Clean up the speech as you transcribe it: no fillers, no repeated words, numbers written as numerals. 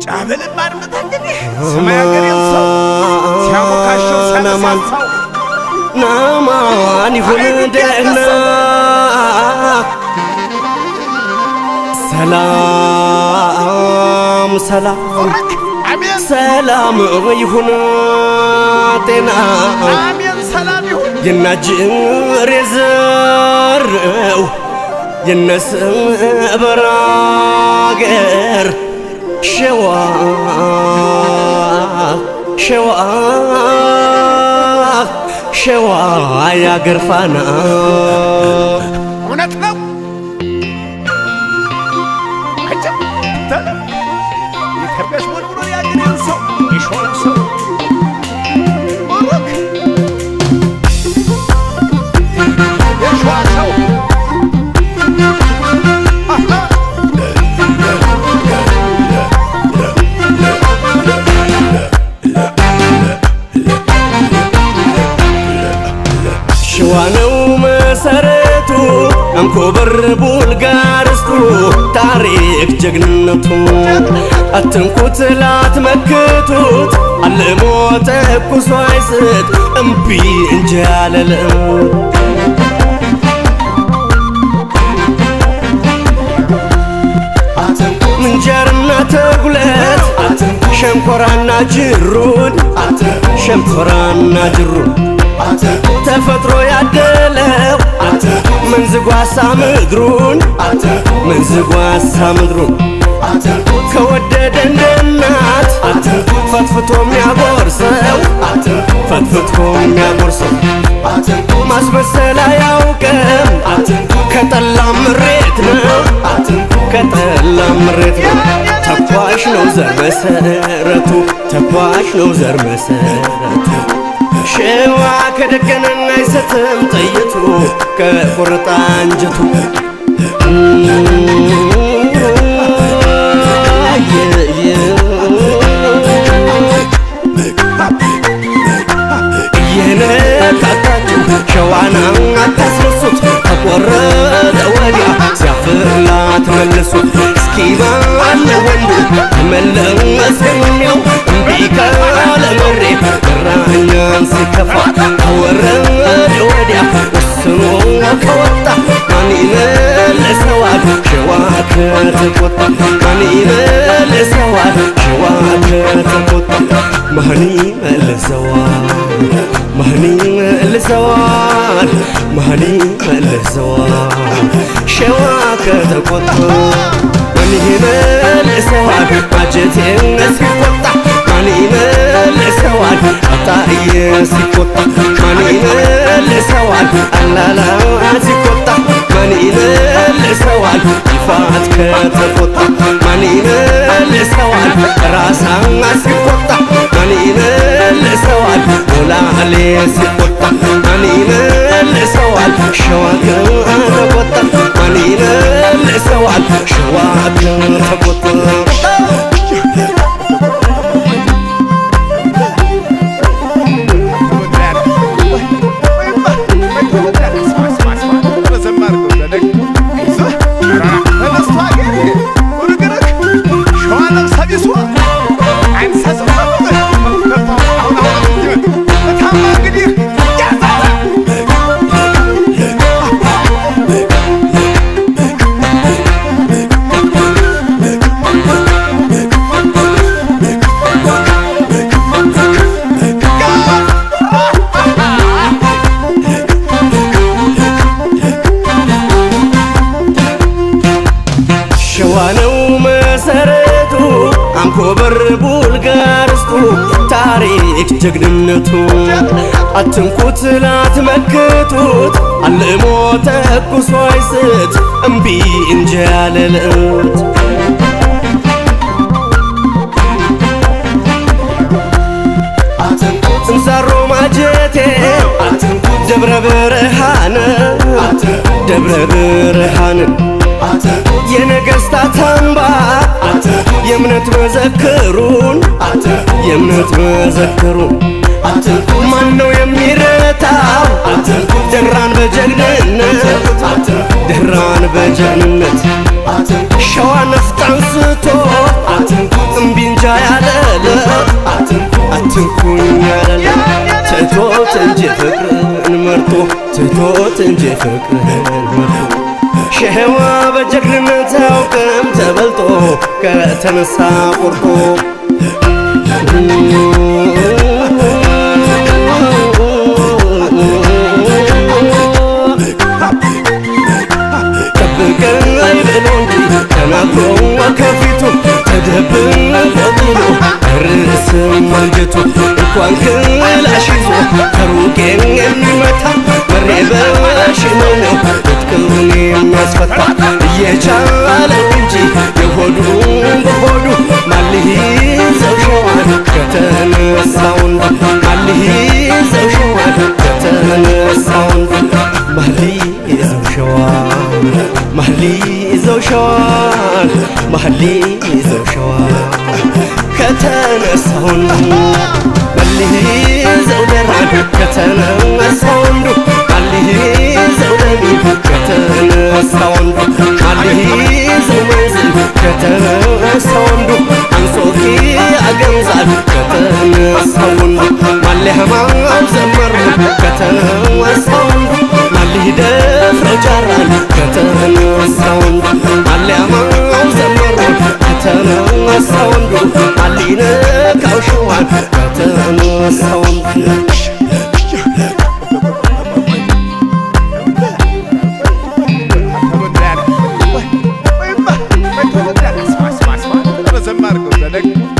ጫበል ማርመታ እንግዲህ ሰማያ ገሬን ሰው ሲያሞካሸው ሲያነሳሳው ናማን ይሁን ደህና ሰላም ሰላም ሰላም ይሁን ጤና አሜን ሰላም ይሁን የናጅር የዘረው የነሰበር አገር ሸዋ ሸዋ ሸዋ ያገር ፋና እውነት ነው ኢትዮጵያስ ወልውሎ ያገሬን ሰው ይሾም ሰው ወሩክ የሸዋ ሰው ሸዋ ነው መሰረቱ አንኮበር ቡልጋርስቱ ታሪክ ጀግንነቱ አትንኩት ላትመክቱት አልሞ ተኩሶ አይስት እምቢ እንጂ አለለም ምንጀርና ተጉለት ሸንኮራና ጅሩን ሸንኮራና ጅሩን ተፈጥሮ ያደለው መንዝጓሳ ምድሩን መንዝጓሳ ምድሩን ከወደደ እንደ እናት ፈትፍቶ የሚያጎርሰው ፈትፍቶ የሚያጎርሰው ማስመሰል አያውቅም ከጠላ ምሬት ነው ከጠላ ምሬት ነው ተኳሽ ነው ዘር መሰረቱ ተኳሽ ነው ዘር መሰረቱ ሸዋ ከደገነና አይሰትም ጥይቱ ከቆረጣ አንጀቱ እየነካካችሁ ሸዋና አታስረሱት ከቆረጠ ወዲያ ሲያፍርላት መልሱት እስኪ ባለ ወንዱ መለመስኛው እምቢ ካለ መሬ ራኛን ሲከፋ ከወረደ ወዲያ ወስኖ ከወጣ ማን ይመልሰዋል ሸዋ ከተቆጣ ማን ይመልሰዋል ሸዋ ከተቆጣ ማን ይመልሰዋል ማን ይመልሰዋል ማን ይመልሰዋል ሸዋ ከተቆጣ ማን ይመልሰዋል ማጀቴን ሲቆጣ ማን ይመልሰዋል አጣዬ ሲቆጣ ማን ይመልሰዋል አላላ ሲቆጣ ማን ይመልሰዋል ይፋት ከተቆጣ ማን ይመልሰዋል ራሳና ሲቆጣ ማን ይመልሰዋል ሞላሌ ሲቆጣ ማን ይመልሰዋል ሸዋ ከተቆጣ ማን ይመልሰዋል ሸዋ ከተቆጣ አንኮበር ቡልጋርስቱ ታሪክ ጀግንነቱ አትንኩት ላትመክቱት አልሞ ተኩሶ አይስት እምቢ እንጂ ያለለት እንሳሮ ማጀቴ ደብረ ብርሃን ደብረ ብርሃን የነገስታት አምባ የእምነት መዘክሩን የእምነት መዘክሩን ማን ነው የሚረታው ደራን በጀግንነት ደራን በጀነት ሸዋ ነፍጥ አንስቶ እምቢ እንጃ ያለለ አትንኩኝ ያለለ ትቶት እንጂ ፍቅርን መርጦ ትቶት እንጂ ፍቅርን መርጦ ሸዋ በጀግንነት አያውቅም ተበልጦ ከተነሳ ቆርጦ ጠብቀኝ ብሎ እንጂ ተናግሮ ከፊቱ ተደብቆ ጥሎ ርዕስም አንጀቱ እንኳን ክላሽ ይዞ ከሩቅ የሚመታ መሬ በሽኖ ነው ትጥቅውን የሚያስፈታ እየቻለ እንጂ የሆዱ በሆዱ ማልይዘው ሸዋን ከተነሳ ወንዱ ማልይዘው ሸዋን ከተነሳ ወንዱ ማልይዘው ሸዋን ማልይዘው ሸዋን ማልይዘው ሸዋን ከተነሳ ወንዱ ማልይዘው ደራን ከተነሳ ወንዱ ማልይዘው ደሚን ከተነሳ ወንዱ ማልይዘው መንዝል ከተነሳ ወንዱ አንጾኪያ ገምዛል ከተነሳ ወንዱ ማልያማው ዘመሩ ከተነሳ ወንዱ ማልሂደፍረው ጫራን ከተነሳ ወንዱ ማልያማው ዘመሩ ከተነሳ ወንዱ ማልይነካው ሸዋን ከተነሳ ወንዱ Marco,